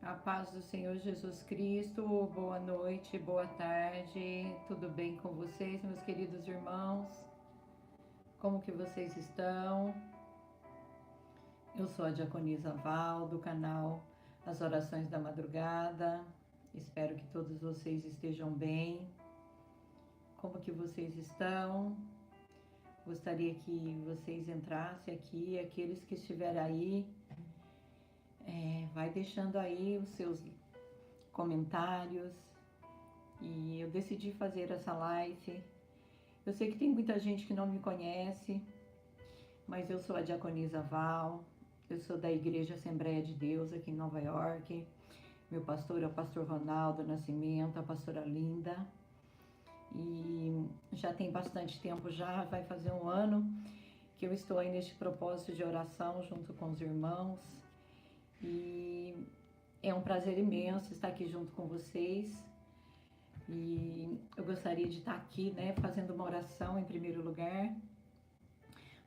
A paz do Senhor Jesus Cristo, boa noite, boa tarde, tudo bem com vocês, meus queridos irmãos? Como que vocês estão? Eu sou a Diaconisa Val, do canal As Orações da Madrugada. Espero que todos vocês estejam bem. Como que vocês estão? Gostaria que vocês entrassem aqui, aqueles que estiverem aí, vai deixando aí os seus comentários. E eu decidi fazer essa live. Eu sei que tem muita gente que não me conhece, mas eu sou a Diaconisa Val, eu sou da Igreja Assembleia de Deus aqui em Nova York. Meu pastor é o pastor Ronaldo Nascimento, a pastora Linda. E já tem bastante tempo, já vai fazer um ano que eu estou aí neste propósito de oração junto com os irmãos. E é um prazer imenso estar aqui junto com vocês. E eu gostaria de estar aqui, fazendo uma oração em primeiro lugar.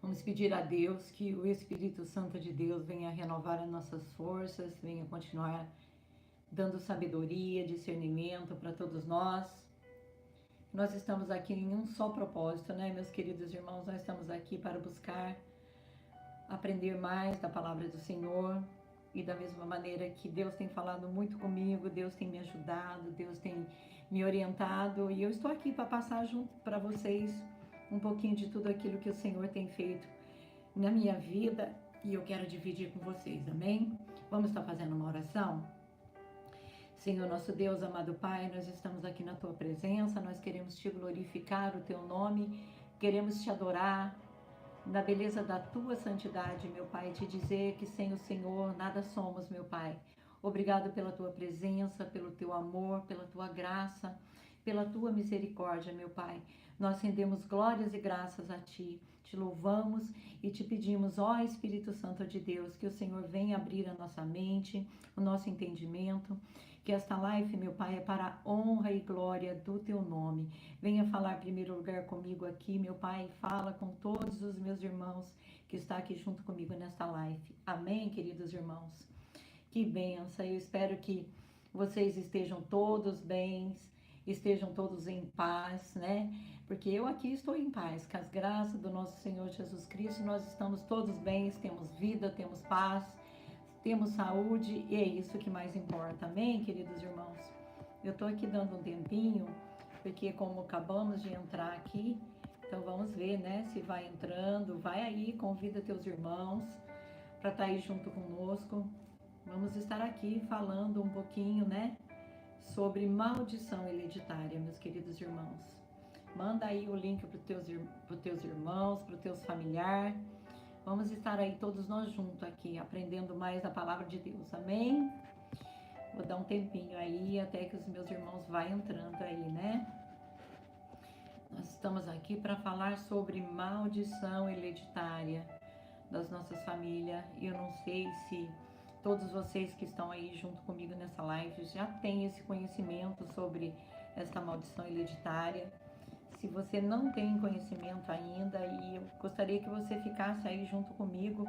Vamos pedir a Deus que o Espírito Santo de Deus venha renovar as nossas forças, venha continuar dando sabedoria, discernimento para todos nós. Nós estamos aqui em um só propósito, meus queridos irmãos? Nós estamos aqui para buscar aprender mais da palavra do Senhor. E da mesma maneira que Deus tem falado muito comigo, Deus tem me ajudado, Deus tem me orientado. E eu estou aqui para passar junto para vocês um pouquinho de tudo aquilo que o Senhor tem feito na minha vida. E eu quero dividir com vocês, amém? Vamos estar fazendo uma oração? Senhor nosso Deus, amado Pai, nós estamos aqui na Tua presença, nós queremos Te glorificar, o Teu nome, queremos Te adorar, na beleza da Tua santidade, meu Pai, te dizer que sem o Senhor nada somos, meu Pai. Obrigado pela Tua presença, pelo Teu amor, pela Tua graça, pela Tua misericórdia, meu Pai. Nós rendemos glórias e graças a Ti, Te louvamos e Te pedimos, ó Espírito Santo de Deus, que o Senhor venha abrir a nossa mente, o nosso entendimento, que esta live, meu Pai, é para a honra e glória do Teu nome. Venha falar em primeiro lugar comigo aqui, meu Pai, fala com todos os meus irmãos que estão aqui junto comigo nesta live. Amém, queridos irmãos? Que bênção, eu espero que vocês estejam todos bem, estejam todos em paz, Porque eu aqui estou em paz, com as graças do nosso Senhor Jesus Cristo, nós estamos todos bem, temos vida, temos paz, temos saúde e é isso que mais importa, amém, queridos irmãos? Eu estou aqui dando um tempinho, porque como acabamos de entrar aqui, então vamos ver, se vai entrando, vai aí, convida teus irmãos para estar aí junto conosco. Vamos estar aqui falando um pouquinho, sobre maldição hereditária, meus queridos irmãos. Manda aí o link para os teus irmãos, para os teus familiares. Vamos estar aí todos nós juntos aqui, aprendendo mais da palavra de Deus, amém? Vou dar um tempinho aí, até que os meus irmãos vão entrando aí, Nós estamos aqui para falar sobre maldição hereditária das nossas famílias. E eu não sei se todos vocês que estão aí junto comigo nessa live já têm esse conhecimento sobre essa maldição hereditária. Se você não tem conhecimento ainda, e eu gostaria que você ficasse aí junto comigo,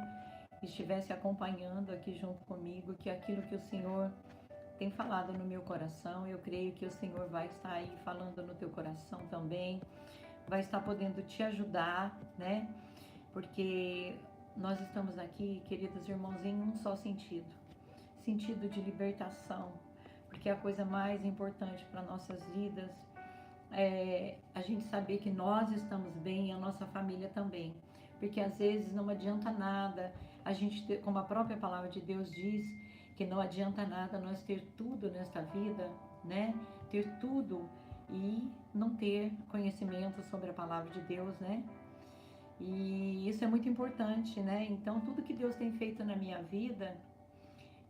estivesse acompanhando aqui junto comigo, que aquilo que o Senhor tem falado no meu coração, eu creio que o Senhor vai estar aí falando no teu coração também, vai estar podendo te ajudar, Porque nós estamos aqui, queridos irmãos, em um só sentido de libertação, porque a coisa mais importante para nossas vidas é a gente saber que nós estamos bem e a nossa família também, porque às vezes não adianta nada a gente ter, como a própria palavra de Deus diz, que não adianta nada nós ter tudo nesta vida, ter tudo e não ter conhecimento sobre a palavra de Deus, E isso é muito importante, Então tudo que Deus tem feito na minha vida,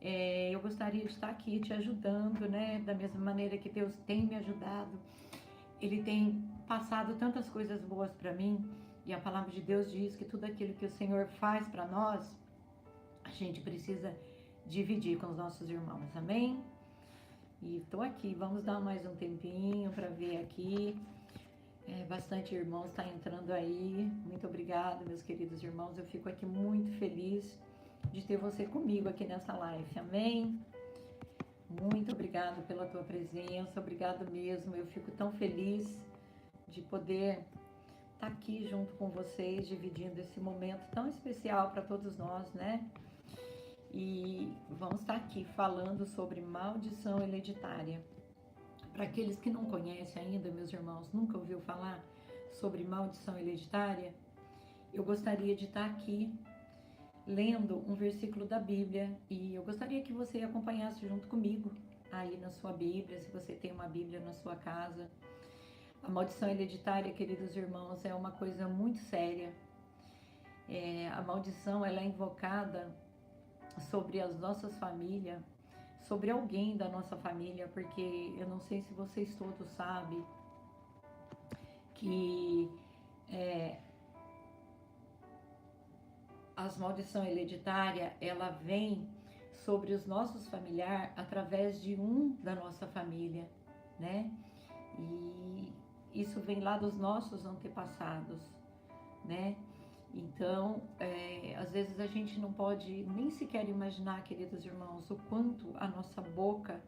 eu gostaria de estar aqui te ajudando, Da mesma maneira que Deus tem me ajudado. Ele tem passado tantas coisas boas para mim, e a palavra de Deus diz que tudo aquilo que o Senhor faz para nós, a gente precisa dividir com os nossos irmãos, amém? E estou aqui, vamos dar mais um tempinho para ver aqui. Bastante irmãos está entrando aí, muito obrigada, meus queridos irmãos, eu fico aqui muito feliz de ter você comigo aqui nessa live, amém? Muito obrigada pela tua presença, obrigado mesmo. Eu fico tão feliz de poder estar aqui junto com vocês, dividindo esse momento tão especial para todos nós, né? E vamos estar aqui falando sobre maldição hereditária. Para aqueles que não conhecem ainda, meus irmãos, nunca ouviu falar sobre maldição hereditária, eu gostaria de estar aqui lendo um versículo da Bíblia e eu gostaria que você acompanhasse junto comigo aí na sua Bíblia, se você tem uma Bíblia na sua casa. A maldição hereditária, queridos irmãos, é uma coisa muito séria. A maldição ela é invocada sobre as nossas famílias, sobre alguém da nossa família, porque eu não sei se vocês todos sabem que as maldição hereditária ela vem sobre os nossos familiares através de um da nossa família, né? E isso vem lá dos nossos antepassados, né? Então, às vezes a gente não pode nem sequer imaginar, queridos irmãos, o quanto a nossa boca,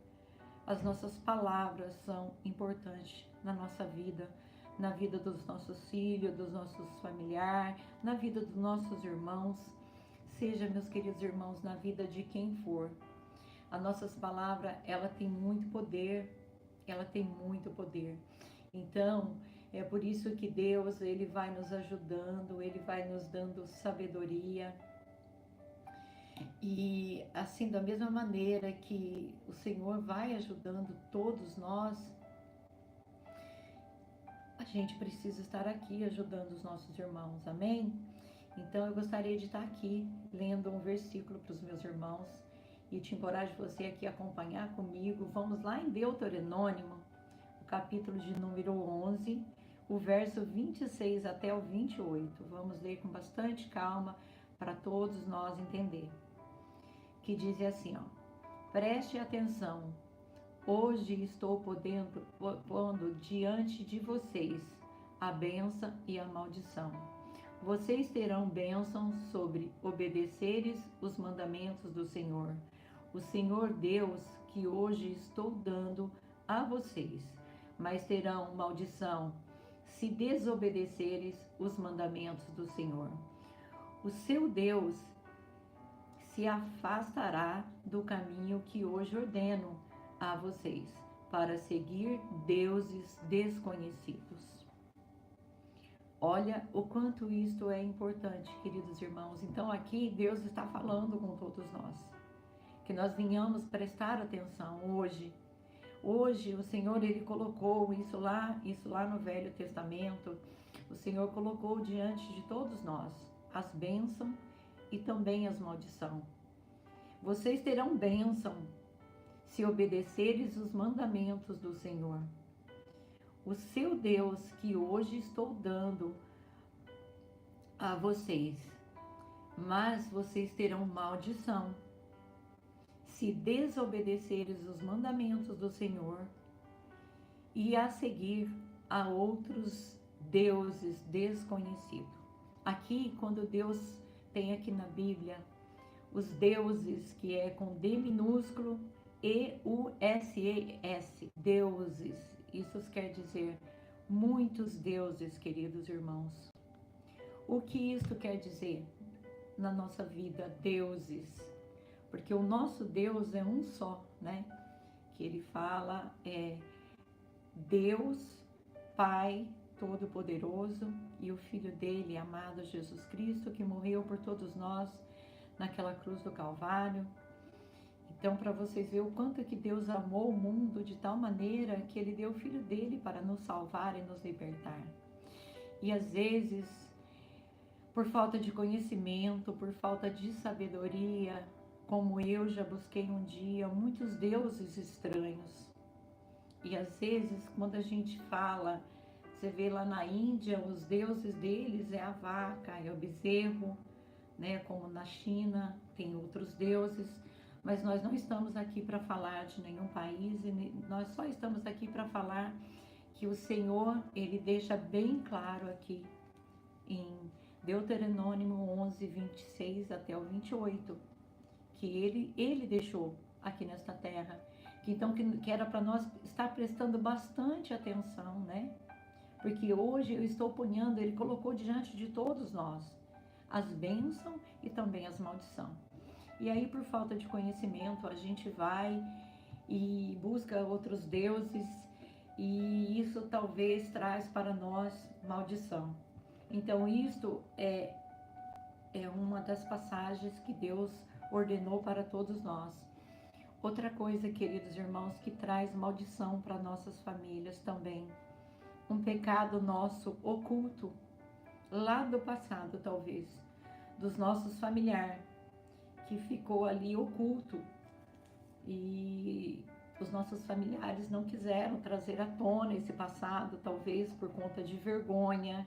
as nossas palavras são importantes na nossa vida, na vida dos nossos filhos, dos nossos familiares, na vida dos nossos irmãos, seja, meus queridos irmãos, na vida de quem for. As nossas palavras, ela tem muito poder, ela tem muito poder. Então, é por isso que Deus, Ele vai nos ajudando, Ele vai nos dando sabedoria. E assim, da mesma maneira que o Senhor vai ajudando todos nós, a gente precisa estar aqui ajudando os nossos irmãos, amém? Então eu gostaria de estar aqui lendo um versículo para os meus irmãos e te encorajo você aqui a acompanhar comigo. Vamos lá em Deuteronômio, o capítulo de número 11, o verso 26 até o 28. Vamos ler com bastante calma para todos nós entender. Que diz assim, ó: preste atenção, hoje estou pondo diante de vocês a bênção e a maldição. Vocês terão bênção sobre obedeceres os mandamentos do Senhor, o Senhor Deus, que hoje estou dando a vocês, mas terão maldição se desobedeceres os mandamentos do Senhor. O seu Deus se afastará do caminho que hoje ordeno a vocês, para seguir deuses desconhecidos. Olha o quanto isto é importante, queridos irmãos. Então aqui Deus está falando com todos nós, que nós venhamos prestar atenção hoje. Hoje o Senhor, Ele colocou isso lá no Velho Testamento. O Senhor colocou diante de todos nós as bênçãos e também as maldições. Vocês terão bênção se obedeceres os mandamentos do Senhor, o seu Deus, que hoje estou dando a vocês, mas vocês terão maldição se desobedeceres os mandamentos do Senhor e a seguir a outros deuses desconhecidos. Aqui, quando Deus tem aqui na Bíblia os deuses, que é com D minúsculo, E-U-S-E-S, deuses, isso quer dizer muitos deuses, queridos irmãos. O que isso quer dizer na nossa vida? Deuses. Porque o nosso Deus é um só, né? Que ele fala Deus, Pai Todo-Poderoso, e o Filho dele, amado Jesus Cristo, que morreu por todos nós naquela cruz do Calvário. Então, para vocês verem o quanto que Deus amou o mundo de tal maneira que Ele deu o Filho dele para nos salvar e nos libertar. E às vezes, por falta de conhecimento, por falta de sabedoria, como eu já busquei um dia, muitos deuses estranhos. E às vezes, quando a gente fala, você vê lá na Índia, os deuses deles é a vaca, é o bezerro, né? Como na China, tem outros deuses. Mas nós não estamos aqui para falar de nenhum país, nós só estamos aqui para falar que o Senhor, Ele deixa bem claro aqui em Deuteronômio 11, 26 até o 28, que Ele deixou aqui nesta terra, que era para nós estar prestando bastante atenção, né? Porque hoje eu estou ponhando, ele colocou diante de todos nós as bênçãos e também as maldições. E aí, por falta de conhecimento, a gente vai e busca outros deuses, e isso talvez traz para nós maldição. Então, isto é uma das passagens que Deus ordenou para todos nós. Outra coisa, queridos irmãos, que traz maldição para nossas famílias também. Um pecado nosso oculto, lá do passado talvez, dos nossos familiares, que ficou ali oculto. E os nossos familiares não quiseram trazer à tona esse passado, talvez por conta de vergonha,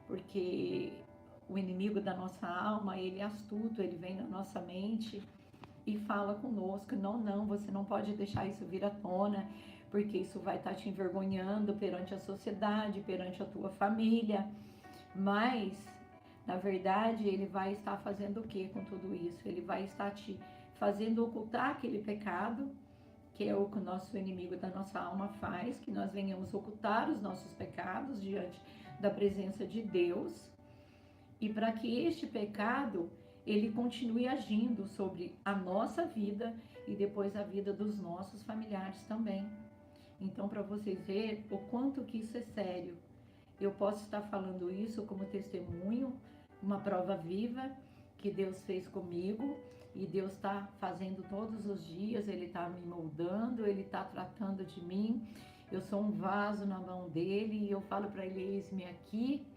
porque o inimigo da nossa alma, ele é astuto, ele vem na nossa mente e fala conosco, não, você não pode deixar isso vir à tona, porque isso vai estar te envergonhando perante a sociedade, perante a tua família. Mas, na verdade, ele vai estar fazendo o que com tudo isso? Ele vai estar te fazendo ocultar aquele pecado, que é o que o nosso inimigo da nossa alma faz, que nós venhamos ocultar os nossos pecados diante da presença de Deus, e para que este pecado ele continue agindo sobre a nossa vida e depois a vida dos nossos familiares também. Então, para vocês verem o quanto que isso é sério, eu posso estar falando isso como testemunho, uma prova viva que Deus fez comigo, e Deus está fazendo todos os dias, Ele está me moldando, Ele está tratando de mim. Eu sou um vaso na mão dEle e eu falo para Ele, eis-me aqui,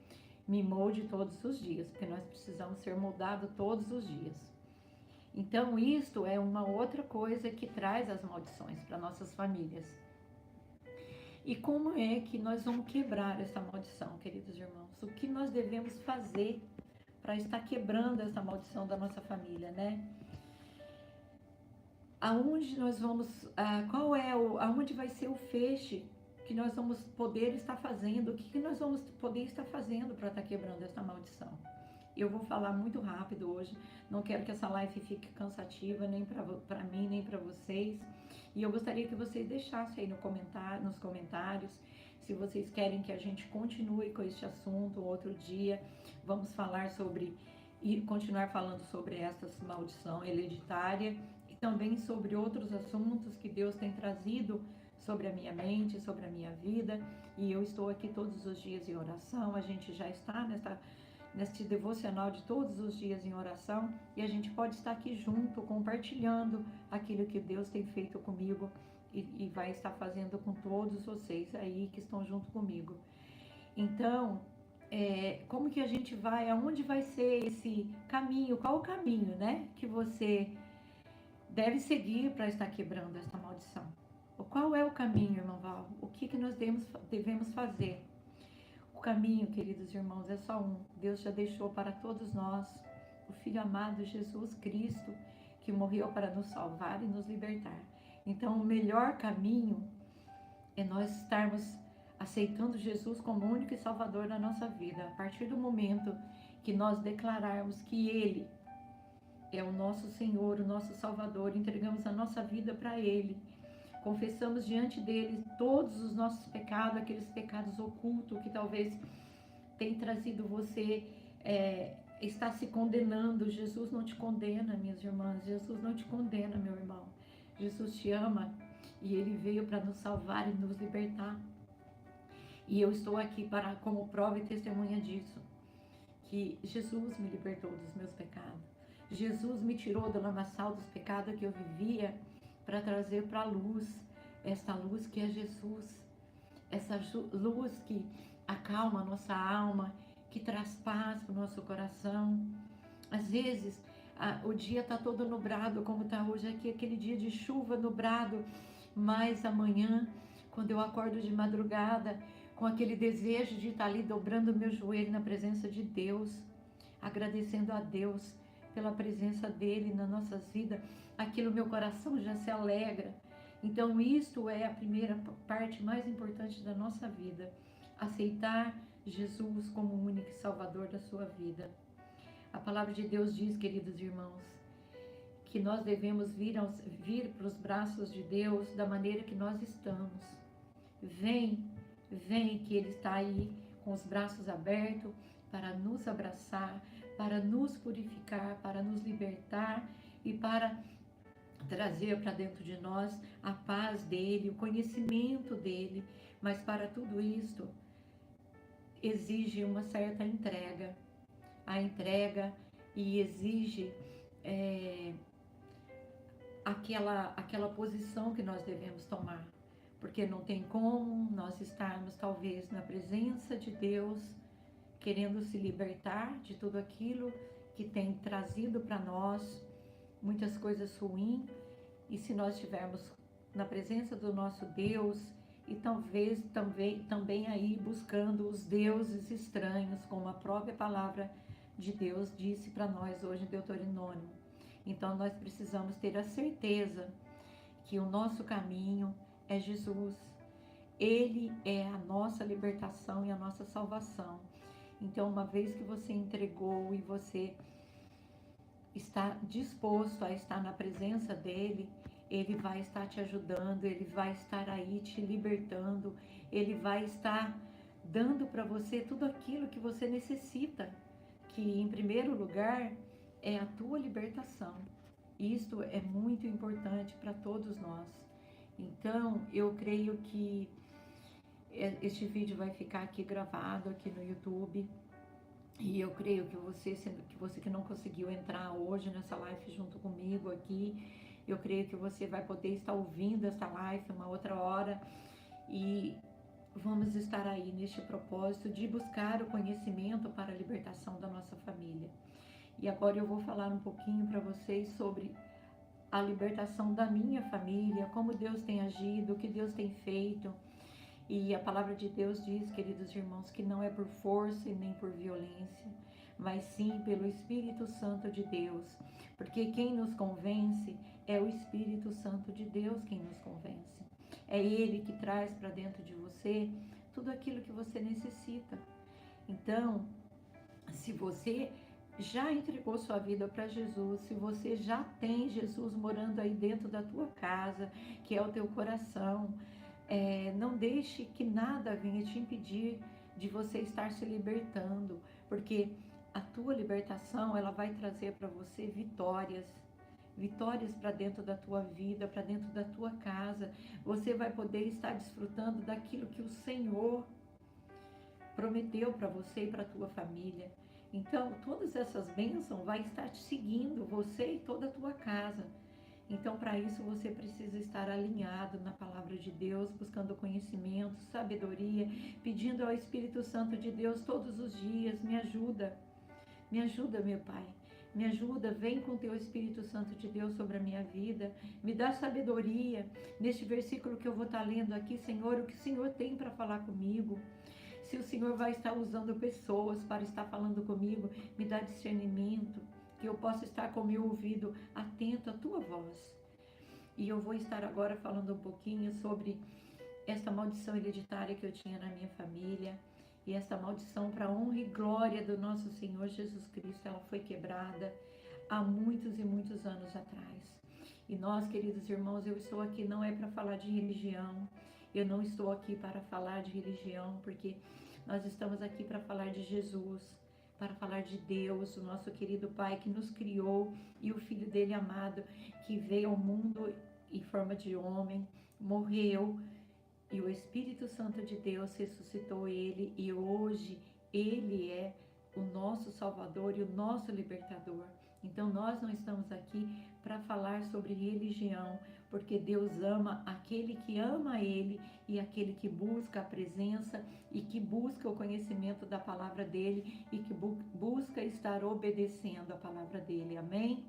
me molde todos os dias, porque nós precisamos ser moldados todos os dias. Então, isto é uma outra coisa que traz as maldições para nossas famílias. E como é que nós vamos quebrar essa maldição, queridos irmãos? O que nós devemos fazer para estar quebrando essa maldição da nossa família, né? Aonde nós vamos, aonde vai ser o feixe que nós vamos poder estar fazendo? O que nós vamos poder estar fazendo para estar quebrando essa maldição? Eu vou falar muito rápido hoje, não quero que essa live fique cansativa, nem para mim, nem para vocês. E eu gostaria que vocês deixassem aí nos comentários, se vocês querem que a gente continue com este assunto outro dia. Vamos falar sobre, e continuar falando sobre essa maldição hereditária, e também sobre outros assuntos que Deus tem trazido sobre a minha mente, sobre a minha vida. E eu estou aqui todos os dias em oração, a gente já está neste devocional de todos os dias em oração, e a gente pode estar aqui junto, compartilhando aquilo que Deus tem feito comigo e vai estar fazendo com todos vocês aí que estão junto comigo. Então, como que a gente vai, aonde vai ser esse caminho, qual o caminho, né, que você deve seguir para estar quebrando essa maldição? Qual é o caminho, irmão Val? O que nós devemos fazer? O caminho, queridos irmãos, é só um. Deus já deixou para todos nós o Filho amado Jesus Cristo, que morreu para nos salvar e nos libertar. Então, o melhor caminho é nós estarmos aceitando Jesus como único e salvador da nossa vida. A partir do momento que nós declararmos que Ele é o nosso Senhor, o nosso Salvador, entregamos a nossa vida para Ele, confessamos diante dele todos os nossos pecados, aqueles pecados ocultos que talvez tenham trazido você, está se condenando. Jesus não te condena, minhas irmãs. Jesus não te condena, meu irmão. Jesus te ama e Ele veio para nos salvar e nos libertar. E eu estou aqui como prova e testemunha disso, que Jesus me libertou dos meus pecados. Jesus me tirou do lamaçal dos pecados que eu vivia, para trazer para a luz, essa luz que é Jesus, essa luz que acalma a nossa alma, que traz paz para o nosso coração. Às vezes, o dia está todo nublado, como está hoje aqui, aquele dia de chuva nublado, mas amanhã, quando eu acordo de madrugada, com aquele desejo de estar ali dobrando meu joelho na presença de Deus, agradecendo a Deus pela presença dEle nas nossas vidas, aquilo meu coração já se alegra. Então isto é a primeira parte mais importante da nossa vida, aceitar Jesus como o único Salvador da sua vida. A palavra de Deus diz, queridos irmãos, que nós devemos vir para os braços de Deus da maneira que nós estamos. Vem, vem, que Ele está aí com os braços abertos para nos abraçar, para nos purificar, para nos libertar e para trazer para dentro de nós a paz dele, o conhecimento dele. Mas para tudo isso exige uma certa entrega. A entrega e exige aquela posição que nós devemos tomar. Porque não tem como nós estarmos talvez na presença de Deus, querendo se libertar de tudo aquilo que tem trazido para nós muitas coisas ruins, e se nós estivermos na presença do nosso Deus e talvez também aí buscando os deuses estranhos, como a própria palavra de Deus disse para nós hoje em Deuteronômio. Então nós precisamos ter a certeza que o nosso caminho é Jesus. Ele é a nossa libertação e a nossa salvação. Então, uma vez que você entregou e você está disposto a estar na presença dele, ele vai estar te ajudando, ele vai estar aí te libertando, ele vai estar dando para você tudo aquilo que você necessita, que em primeiro lugar é a tua libertação. Isto é muito importante para todos nós. Então, eu creio que este vídeo vai ficar aqui gravado aqui no YouTube. E eu creio que você que não conseguiu entrar hoje nessa live junto comigo aqui, eu creio que você vai poder estar ouvindo essa live uma outra hora. E vamos estar aí neste propósito de buscar o conhecimento para a libertação da nossa família. E agora eu vou falar um pouquinho para vocês sobre a libertação da minha família, como Deus tem agido, o que Deus tem feito. E a palavra de Deus diz, queridos irmãos, que não é por força e nem por violência, mas sim pelo Espírito Santo de Deus. Porque quem nos convence é o Espírito Santo de Deus quem nos convence. É Ele que traz para dentro de você tudo aquilo que você necessita. Então, se você já entregou sua vida para Jesus, se você já tem Jesus morando aí dentro da tua casa, que é o teu coração, não deixe que nada venha te impedir de você estar se libertando, porque a tua libertação, ela vai trazer para você vitórias para dentro da tua vida, para dentro da tua casa. Você vai poder estar desfrutando daquilo que o Senhor prometeu para você e para a tua família. Então, todas essas bênçãos vai estar te seguindo, você e toda a tua casa. Então, para isso, você precisa estar alinhado na palavra de Deus, buscando conhecimento, sabedoria, pedindo ao Espírito Santo de Deus todos os dias: me ajuda, meu Pai, me ajuda, vem com o teu Espírito Santo de Deus sobre a minha vida, me dá sabedoria. Neste versículo que eu vou estar lendo aqui, Senhor, o que o Senhor tem para falar comigo? Se o Senhor vai estar usando pessoas para estar falando comigo, me dá discernimento, que eu possa estar com o meu ouvido atento à tua voz. E eu vou estar agora falando um pouquinho sobre esta maldição hereditária que eu tinha na minha família. E esta maldição, para a honra e glória do nosso Senhor Jesus Cristo, ela foi quebrada há muitos e muitos anos atrás. E nós, queridos irmãos, eu estou aqui não é para falar de religião, eu não estou aqui para falar de religião, porque nós estamos aqui para falar de Jesus, para falar de Deus, o nosso querido Pai que nos criou, e o Filho dele amado que veio ao mundo em forma de homem, morreu, e o Espírito Santo de Deus ressuscitou ele, e hoje ele é o nosso Salvador e o nosso Libertador. Então nós não estamos aqui para falar sobre religião, porque Deus ama aquele que ama Ele e aquele que busca a presença e que busca o conhecimento da palavra dEle e que busca estar obedecendo a palavra dEle. Amém?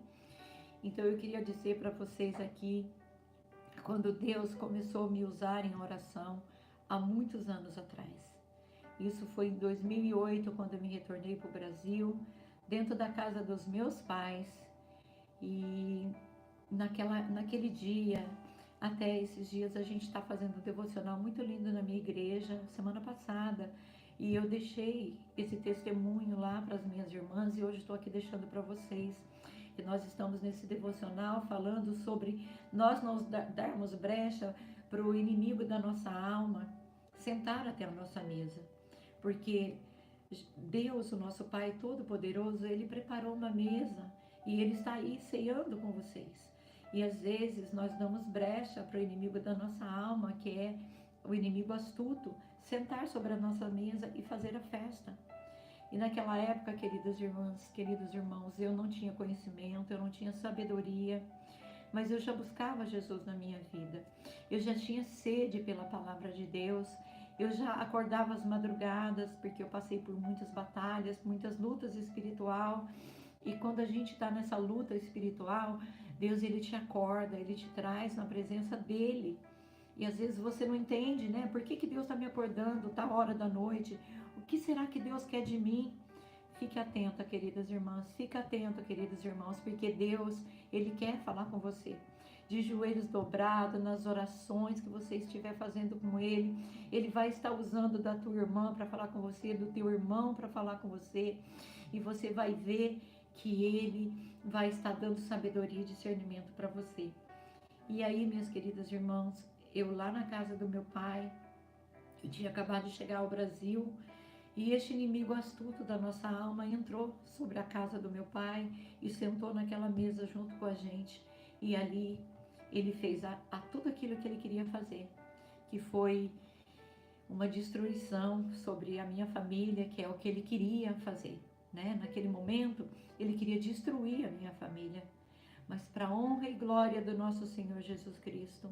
Então eu queria dizer para vocês aqui, quando Deus começou a me usar em oração há muitos anos atrás. Isso foi em 2008, quando eu me retornei para o Brasil, dentro da casa dos meus pais. E naquele dia, até esses dias, a gente está fazendo um devocional muito lindo na minha igreja, semana passada. E eu deixei esse testemunho lá para as minhas irmãs e hoje estou aqui deixando para vocês. que nós estamos nesse devocional falando sobre nós não darmos brecha para o inimigo da nossa alma sentar até a nossa mesa, porque Deus, o nosso Pai Todo-Poderoso, Ele preparou uma mesa e Ele está aí ceando com vocês. E às vezes nós damos brecha para o inimigo da nossa alma, que é o inimigo astuto, sentar sobre a nossa mesa e fazer a festa. E naquela época, queridas irmãs, queridos irmãos, eu não tinha conhecimento, eu não tinha sabedoria, mas eu já buscava Jesus na minha vida. Eu já tinha sede pela palavra de Deus. Eu já acordava às madrugadas, porque eu passei por muitas batalhas, muitas lutas espiritual. E quando a gente está nessa luta espiritual, Deus, Ele te acorda, Ele te traz na presença dEle. E às vezes você não entende, né? Por que Deus está me acordando, tá hora da noite? O que será que Deus quer de mim? Fique atenta, queridas irmãs, fique atento, queridos irmãos, porque Deus, Ele quer falar com você. De joelhos dobrados, nas orações que você estiver fazendo com Ele, Ele vai estar usando da tua irmã para falar com você, do teu irmão para falar com você, e você vai ver que Ele vai estar dando sabedoria e discernimento para você. E aí, minhas queridas irmãs, eu lá na casa do meu pai, eu tinha acabado de chegar ao Brasil, e este inimigo astuto da nossa alma entrou sobre a casa do meu pai e sentou naquela mesa junto com a gente. E ali ele fez a tudo aquilo que ele queria fazer, que foi uma destruição sobre a minha família, que é o que ele queria fazer, né? Naquele momento, ele queria destruir a minha família. Mas para a honra e glória do nosso Senhor Jesus Cristo,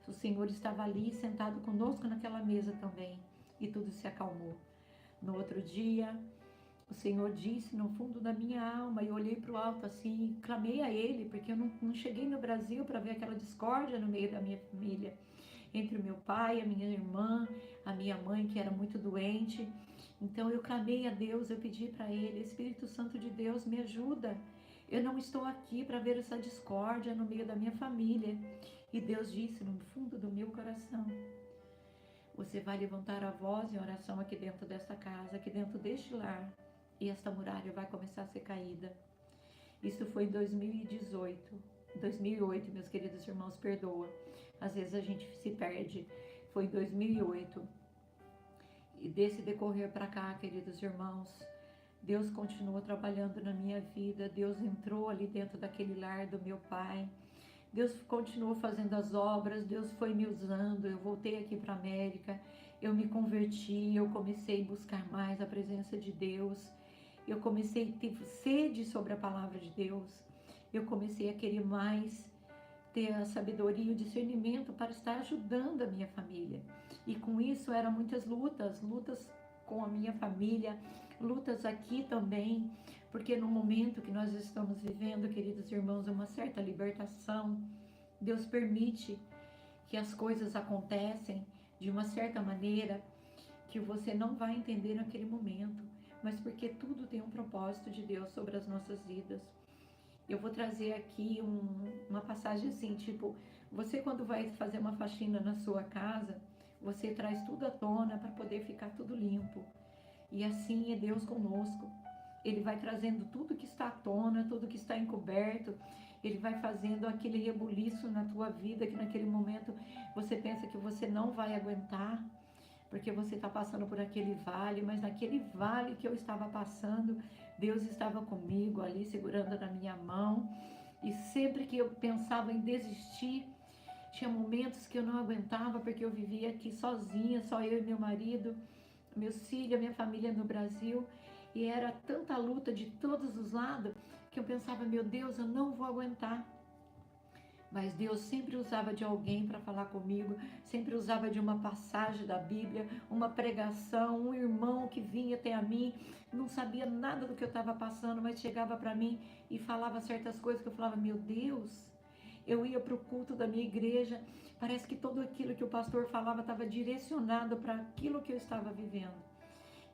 o Senhor estava ali sentado conosco naquela mesa também, e tudo se acalmou. No outro dia, o Senhor disse no fundo da minha alma, e eu olhei para o alto assim, clamei a Ele, porque eu não cheguei no Brasil para ver aquela discórdia no meio da minha família, entre o meu pai, a minha irmã, a minha mãe, que era muito doente. Então eu clamei a Deus, eu pedi para Ele, Espírito Santo de Deus, me ajuda. Eu não estou aqui para ver essa discórdia no meio da minha família. E Deus disse no fundo do meu coração, você vai levantar a voz em oração aqui dentro desta casa, aqui dentro deste lar, e esta muralha vai começar a ser caída. Isso foi em 2008, meus queridos irmãos, perdoa. Às vezes a gente se perde. Foi em 2008. E desse decorrer para cá, queridos irmãos, Deus continuou trabalhando na minha vida. Deus entrou ali dentro daquele lar do meu pai. Deus continuou fazendo as obras, Deus foi me usando, eu voltei aqui para a América, eu me converti, eu comecei a buscar mais a presença de Deus, eu comecei a ter sede sobre a palavra de Deus, eu comecei a querer mais ter a sabedoria e o discernimento para estar ajudando a minha família. E com isso eram muitas lutas com a minha família, lutas aqui também, porque no momento que nós estamos vivendo, queridos irmãos, uma certa libertação, Deus permite que as coisas acontecem de uma certa maneira que você não vai entender naquele momento, mas porque tudo tem um propósito de Deus sobre as nossas vidas. Eu vou trazer aqui uma passagem assim, tipo, você quando vai fazer uma faxina na sua casa, você traz tudo à tona para poder ficar tudo limpo. E assim é Deus conosco. Ele vai trazendo tudo que está à tona, tudo que está encoberto. Ele vai fazendo aquele rebuliço na tua vida, que naquele momento você pensa que você não vai aguentar, porque você está passando por aquele vale, mas naquele vale que eu estava passando, Deus estava comigo ali, segurando na minha mão. E sempre que eu pensava em desistir, tinha momentos que eu não aguentava, porque eu vivia aqui sozinha, só eu e meu marido, meus filhos, minha família no Brasil, e era tanta luta de todos os lados, que eu pensava, meu Deus, eu não vou aguentar. Mas Deus sempre usava de alguém para falar comigo, sempre usava de uma passagem da Bíblia, uma pregação, um irmão que vinha até a mim, não sabia nada do que eu estava passando, mas chegava para mim e falava certas coisas que eu falava, meu Deus, eu ia para o culto da minha igreja, parece que tudo aquilo que o pastor falava estava direcionado para aquilo que eu estava vivendo.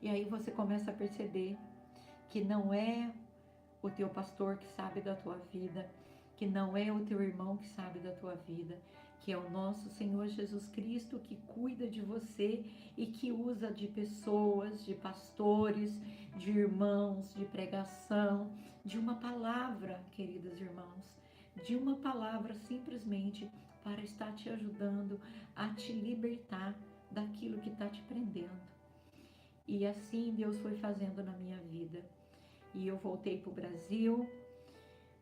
E aí você começa a perceber que não é o teu pastor que sabe da tua vida, que não é o teu irmão que sabe da tua vida, que é o nosso Senhor Jesus Cristo que cuida de você e que usa de pessoas, de pastores, de irmãos, de pregação, de uma palavra, queridos irmãos, de uma palavra simplesmente para estar te ajudando a te libertar daquilo que está te prendendo. E assim Deus foi fazendo na minha vida. E eu voltei para o Brasil,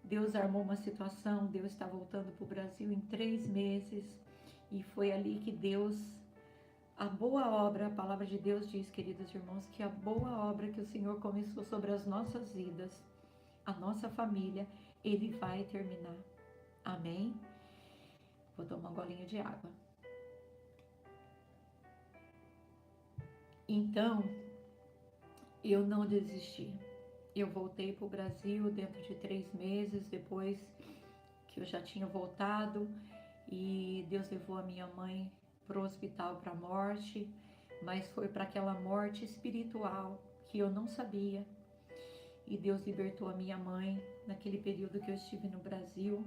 Deus armou uma situação, Deus está voltando para o Brasil em 3 meses, e foi ali que Deus, a boa obra, a palavra de Deus diz, queridos irmãos, que a boa obra que o Senhor começou sobre as nossas vidas, a nossa família, Ele vai terminar. Amém? Vou tomar um golinho de água. Então, eu não desisti. Eu voltei para o Brasil dentro de 3 meses, depois que eu já tinha voltado, e Deus levou a minha mãe para o hospital para a morte, mas foi para aquela morte espiritual que eu não sabia. E Deus libertou a minha mãe naquele período que eu estive no Brasil.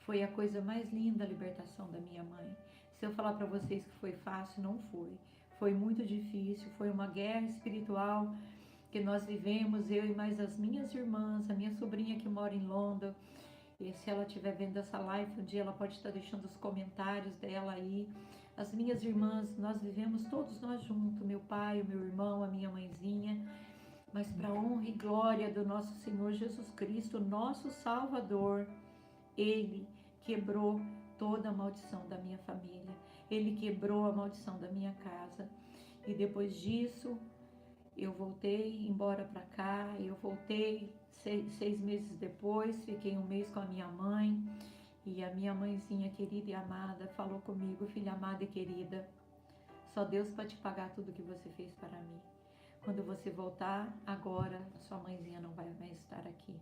Foi a coisa mais linda, a libertação da minha mãe. Se eu falar para vocês que foi fácil, não foi. Foi muito difícil, foi uma guerra espiritual que nós vivemos, eu e mais as minhas irmãs, a minha sobrinha que mora em Londres. E se ela estiver vendo essa live, um dia ela pode estar deixando os comentários dela aí. As minhas irmãs, nós vivemos todos nós juntos, meu pai, o meu irmão, a minha mãezinha. Mas para a honra e glória do nosso Senhor Jesus Cristo, nosso Salvador, Ele quebrou toda a maldição da minha família. Ele quebrou a maldição da minha casa. E depois disso, eu voltei embora para cá. Eu voltei 6 meses depois, fiquei 1 mês com a minha mãe. E a minha mãezinha querida e amada falou comigo: filha amada e querida, só Deus pode te pagar tudo que você fez para mim. Quando você voltar, agora sua mãezinha não vai mais estar aqui.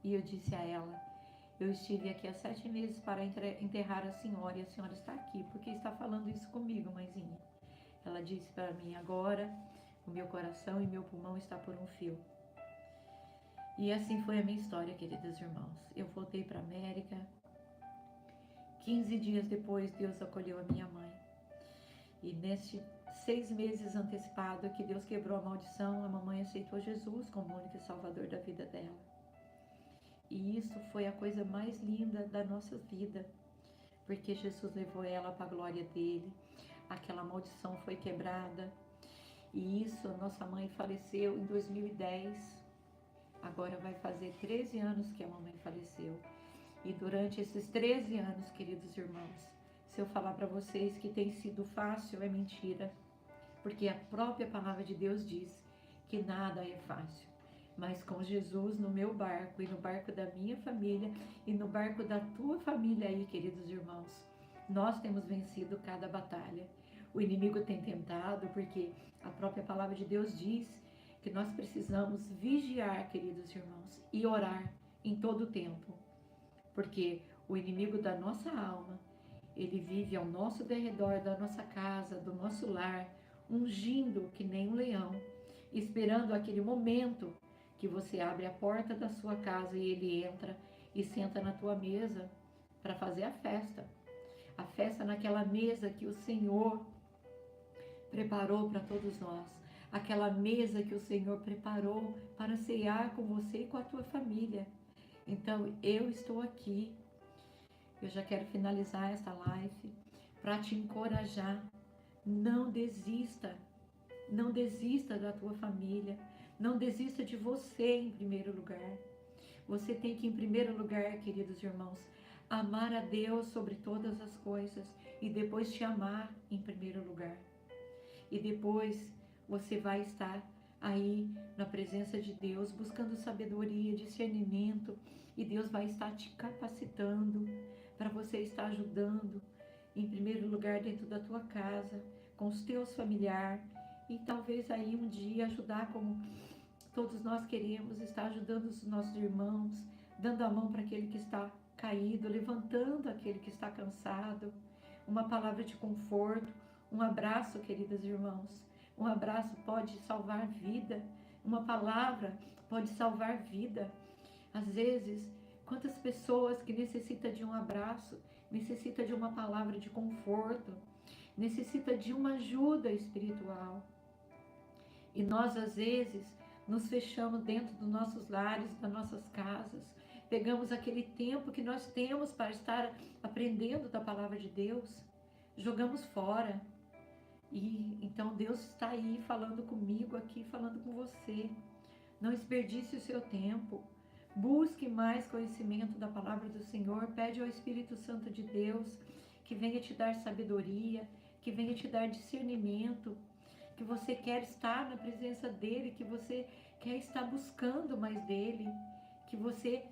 E eu disse a ela: eu estive aqui há 7 meses para enterrar a senhora, e a senhora está aqui. Por que está falando isso comigo, mãezinha? Ela disse para mim: agora o meu coração e meu pulmão está por um fio. E assim foi a minha história, queridos irmãos. Eu voltei para a América. 15 dias depois, Deus acolheu a minha mãe. E neste 6 meses antecipado que Deus quebrou a maldição, a mamãe aceitou Jesus como único e salvador da vida dela. E isso foi a coisa mais linda da nossa vida, porque Jesus levou ela para a glória dele. Aquela maldição foi quebrada. E isso, nossa mãe faleceu em 2010. Agora vai fazer 13 anos que a mamãe faleceu. E durante esses 13 anos, queridos irmãos, se eu falar para vocês que tem sido fácil, é mentira. Porque a própria palavra de Deus diz que nada é fácil. Mas com Jesus no meu barco e no barco da minha família e no barco da tua família aí, queridos irmãos, nós temos vencido cada batalha. O inimigo tem tentado, porque a própria palavra de Deus diz que nós precisamos vigiar, queridos irmãos, e orar em todo o tempo. Porque o inimigo da nossa alma, ele vive ao nosso derredor, da nossa casa, do nosso lar, ungindo que nem um leão, esperando aquele momento que você abre a porta da sua casa e ele entra e senta na tua mesa para fazer a festa. A festa naquela mesa que o Senhor preparou para todos nós. Aquela mesa que o Senhor preparou para cear com você e com a tua família. Então, eu estou aqui. Eu já quero finalizar essa live para te encorajar. Não desista. Não desista da tua família. Não desista de você em primeiro lugar. Você tem que, em primeiro lugar, queridos irmãos, amar a Deus sobre todas as coisas e depois te amar em primeiro lugar. E depois você vai estar aí na presença de Deus, buscando sabedoria, discernimento, e Deus vai estar te capacitando para você estar ajudando, em primeiro lugar, dentro da tua casa, com os teus familiares, e talvez aí um dia ajudar como todos nós queremos, estar ajudando os nossos irmãos, dando a mão para aquele que está caído, levantando aquele que está cansado, uma palavra de conforto, um abraço, queridos irmãos. Um abraço pode salvar vida, uma palavra pode salvar vida. Às vezes, quantas pessoas que necessitam de um abraço, necessitam de uma palavra de conforto, necessitam de uma ajuda espiritual. E nós, às vezes, nos fechamos dentro dos nossos lares, das nossas casas, pegamos aquele tempo que nós temos para estar aprendendo da palavra de Deus, jogamos fora. E então Deus está aí falando comigo aqui, falando com você. Não desperdice o seu tempo. Busque mais conhecimento da palavra do Senhor. Pede ao Espírito Santo de Deus que venha te dar sabedoria, que venha te dar discernimento, que você quer estar na presença dEle, que você quer estar buscando mais dEle, que você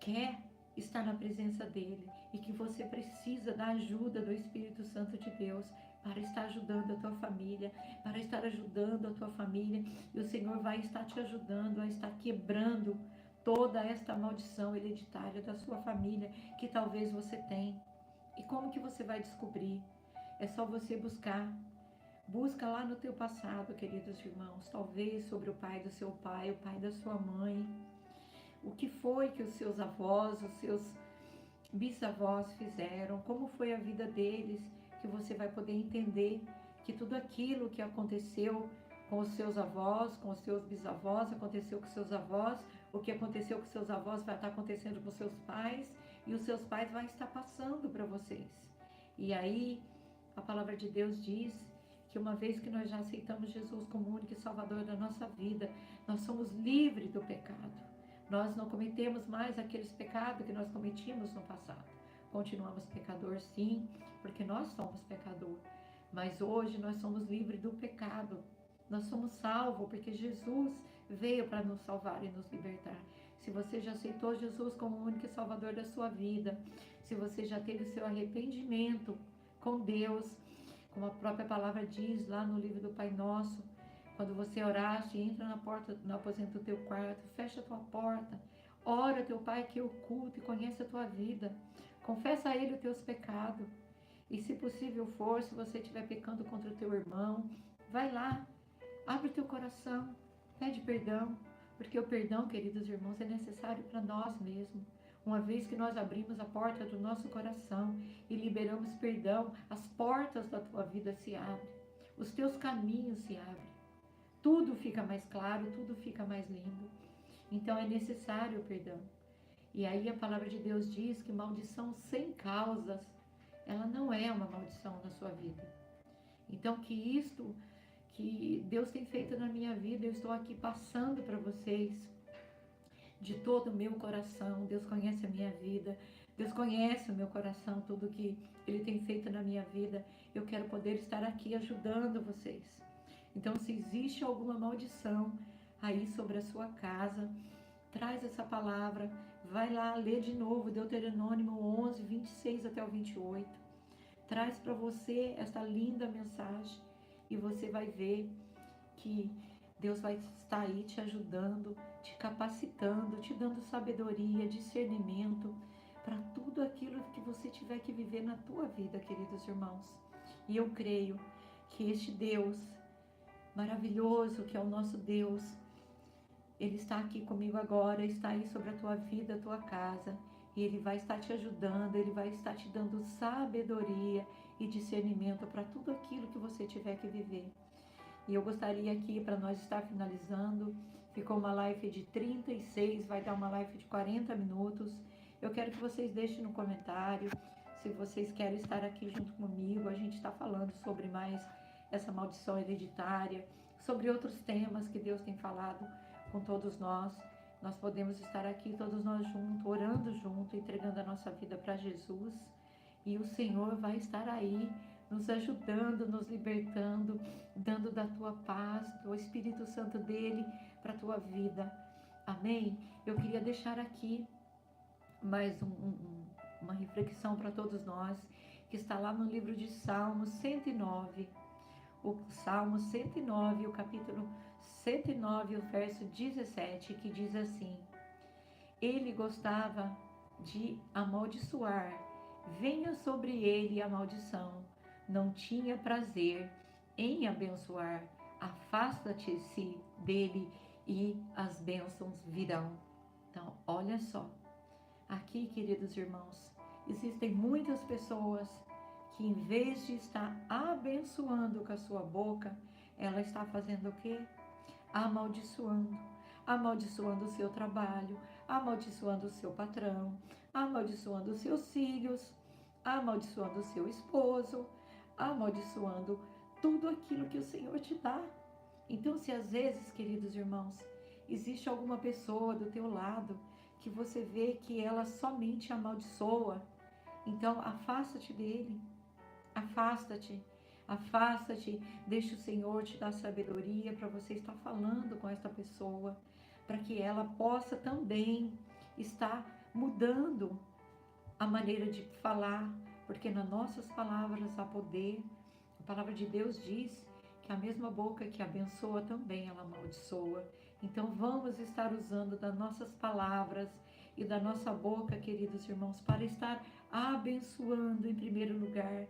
quer estar na presença dEle e que você precisa da ajuda do Espírito Santo de Deus para estar ajudando a tua família, para estar ajudando a tua família, e o Senhor vai estar te ajudando a estar quebrando toda esta maldição hereditária da sua família que talvez você tenha. E como que você vai descobrir? É só você buscar. Busca lá no teu passado, queridos irmãos, talvez sobre o pai do seu pai, o pai da sua mãe. O que foi que os seus avós, os seus bisavós fizeram? Como foi a vida deles? Que você vai poder entender que tudo aquilo que aconteceu com os seus avós, com os seus bisavós, aconteceu com os seus avós, o que aconteceu com os seus avós vai estar acontecendo com os seus pais, e os seus pais vão estar passando para vocês. E aí, a palavra de Deus diz que uma vez que nós já aceitamos Jesus como único e salvador da nossa vida, nós somos livres do pecado. Nós não cometemos mais aqueles pecados que nós cometíamos no passado. Continuamos pecador, sim, porque nós somos pecador. Mas hoje nós somos livres do pecado. Nós somos salvos porque Jesus veio para nos salvar e nos libertar. Se você já aceitou Jesus como o único salvador da sua vida, se você já teve o seu arrependimento com Deus, como a própria palavra diz lá no livro do Pai Nosso, quando você oraste, entra na porta, no aposento do teu quarto, fecha a tua porta, ora teu Pai que é oculto e conhece a tua vida, confessa a Ele os teus pecados, e se possível for, se você estiver pecando contra o teu irmão, vai lá, abre o teu coração, pede perdão, porque o perdão, queridos irmãos, é necessário para nós mesmos. Uma vez que nós abrimos a porta do nosso coração e liberamos perdão, as portas da tua vida se abrem, os teus caminhos se abrem, tudo fica mais claro, tudo fica mais lindo. Então é necessário o perdão. E aí a palavra de Deus diz que maldição sem causas, ela não é uma maldição na sua vida. Então que isto que Deus tem feito na minha vida, eu estou aqui passando para vocês de todo o meu coração. Deus conhece a minha vida, Deus conhece o meu coração, tudo que Ele tem feito na minha vida. Eu quero poder estar aqui ajudando vocês. Então, se existe alguma maldição aí sobre a sua casa, traz essa palavra, vai lá, lê de novo Deuteronômio 11, 26 até o 28. Traz para você essa linda mensagem e você vai ver que Deus vai estar aí te ajudando, te capacitando, te dando sabedoria, discernimento para tudo aquilo que você tiver que viver na tua vida, queridos irmãos. E eu creio que este Deus maravilhoso, que é o nosso Deus, Ele está aqui comigo agora, está aí sobre a tua vida, a tua casa, e Ele vai estar te ajudando, Ele vai estar te dando sabedoria e discernimento para tudo aquilo que você tiver que viver. E eu gostaria aqui, para nós estar finalizando, ficou uma live de 36, vai dar uma live de 40 minutos. Eu quero que vocês deixem no comentário se vocês querem estar aqui junto comigo. A gente está falando sobre mais essa maldição hereditária, sobre outros temas que Deus tem falado com todos nós. Nós podemos estar aqui todos nós juntos, orando junto, entregando a nossa vida para Jesus. E o Senhor vai estar aí, nos ajudando, nos libertando, dando da tua paz, do Espírito Santo dele para a tua vida. Amém? Eu queria deixar aqui mais uma reflexão para todos nós, que está lá no livro de Salmos 109. O Salmo 109, o capítulo 109, o verso 17, que diz assim: Ele gostava de amaldiçoar, venha sobre ele a maldição. Não tinha prazer em abençoar, afasta-te-se dele e as bênçãos virão. Então, olha só, aqui, queridos irmãos, existem muitas pessoas que, em vez de estar abençoando com a sua boca, ela está fazendo o quê? Amaldiçoando. amaldiçoando o seu trabalho, amaldiçoando o seu patrão, amaldiçoando os seus filhos, amaldiçoando o seu esposo, amaldiçoando tudo aquilo que o Senhor te dá. Então, se às vezes, queridos irmãos, existe alguma pessoa do teu lado que você vê que ela somente amaldiçoa, então afasta-te dele, afasta-te, afasta-te, deixa o Senhor te dar sabedoria para você estar falando com esta pessoa, para que ela possa também estar mudando a maneira de falar, porque nas nossas palavras há poder. A palavra de Deus diz que a mesma boca que abençoa também ela amaldiçoa. Então vamos estar usando das nossas palavras e da nossa boca, queridos irmãos, para estar abençoando em primeiro lugar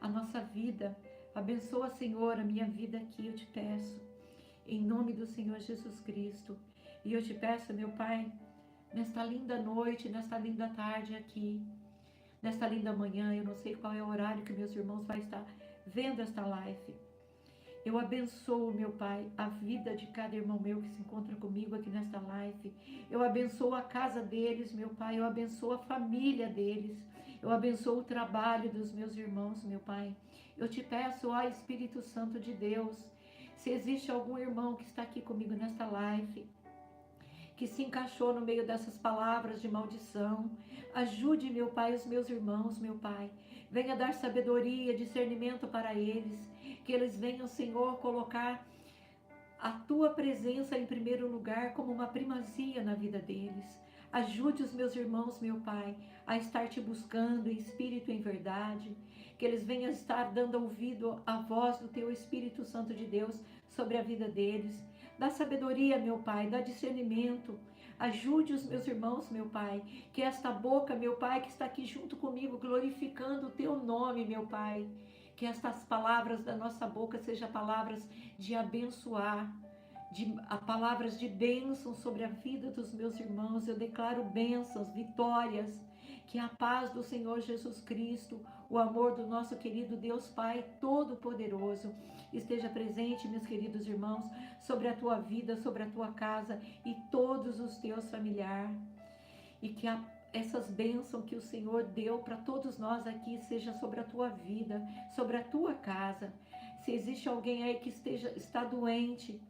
a nossa vida. Abençoa, Senhor, a minha vida aqui, eu te peço, em nome do Senhor Jesus Cristo. E eu te peço, meu Pai, nesta linda noite, nesta linda tarde aqui, nesta linda manhã, eu não sei qual é o horário que meus irmãos vão estar vendo esta live. Eu abençoo, meu Pai, a vida de cada irmão meu que se encontra comigo aqui nesta live. Eu abençoo a casa deles, meu Pai. Eu abençoo a família deles. Eu abençoo o trabalho dos meus irmãos, meu Pai. Eu te peço, ó Espírito Santo de Deus, se existe algum irmão que está aqui comigo nesta live, que se encaixou no meio dessas palavras de maldição, ajude, meu Pai, os meus irmãos, meu Pai. Venha dar sabedoria, discernimento para eles, que eles venham, Senhor, colocar a Tua presença em primeiro lugar como uma primazia na vida deles. Ajude os meus irmãos, meu Pai, a estar Te buscando em espírito e em verdade, que eles venham estar dando ouvido à voz do Teu Espírito Santo de Deus sobre a vida deles. Dá sabedoria, meu Pai, dá discernimento. Ajude os meus irmãos, meu Pai, que esta boca, meu Pai, que está aqui junto comigo, glorificando o Teu nome, meu Pai, que estas palavras da nossa boca sejam palavras de abençoar, palavras de bênção sobre a vida dos meus irmãos. Eu declaro bênçãos, vitórias, que a paz do Senhor Jesus Cristo, o amor do nosso querido Deus Pai Todo-Poderoso, esteja presente, meus queridos irmãos, sobre a tua vida, sobre a tua casa e todos os teus familiares. E que essas bênçãos que o Senhor deu para todos nós aqui seja sobre a tua vida, sobre a tua casa. Se existe alguém aí que está doente,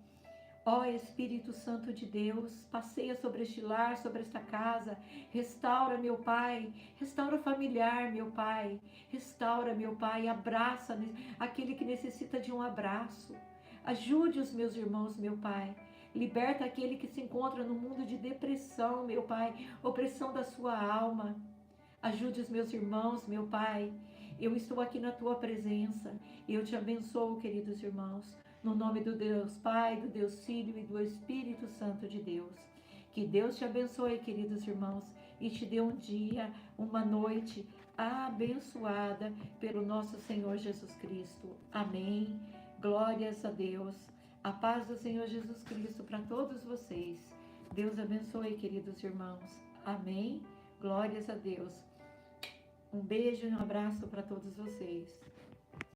ó Espírito Santo de Deus, passeia sobre este lar, sobre esta casa, restaura, meu Pai, restaura o familiar, meu Pai, restaura, meu Pai, abraça aquele que necessita de um abraço, ajude os meus irmãos, meu Pai, liberta aquele que se encontra no mundo de depressão, meu Pai, opressão da sua alma, ajude os meus irmãos, meu Pai, eu estou aqui na tua presença, e eu te abençoo, queridos irmãos, no nome do Deus Pai, do Deus Filho e do Espírito Santo de Deus. Que Deus te abençoe, queridos irmãos, e te dê um dia, uma noite abençoada pelo nosso Senhor Jesus Cristo. Amém. Glórias a Deus. A paz do Senhor Jesus Cristo para todos vocês. Deus abençoe, queridos irmãos. Amém. Glórias a Deus. Um beijo e um abraço para todos vocês.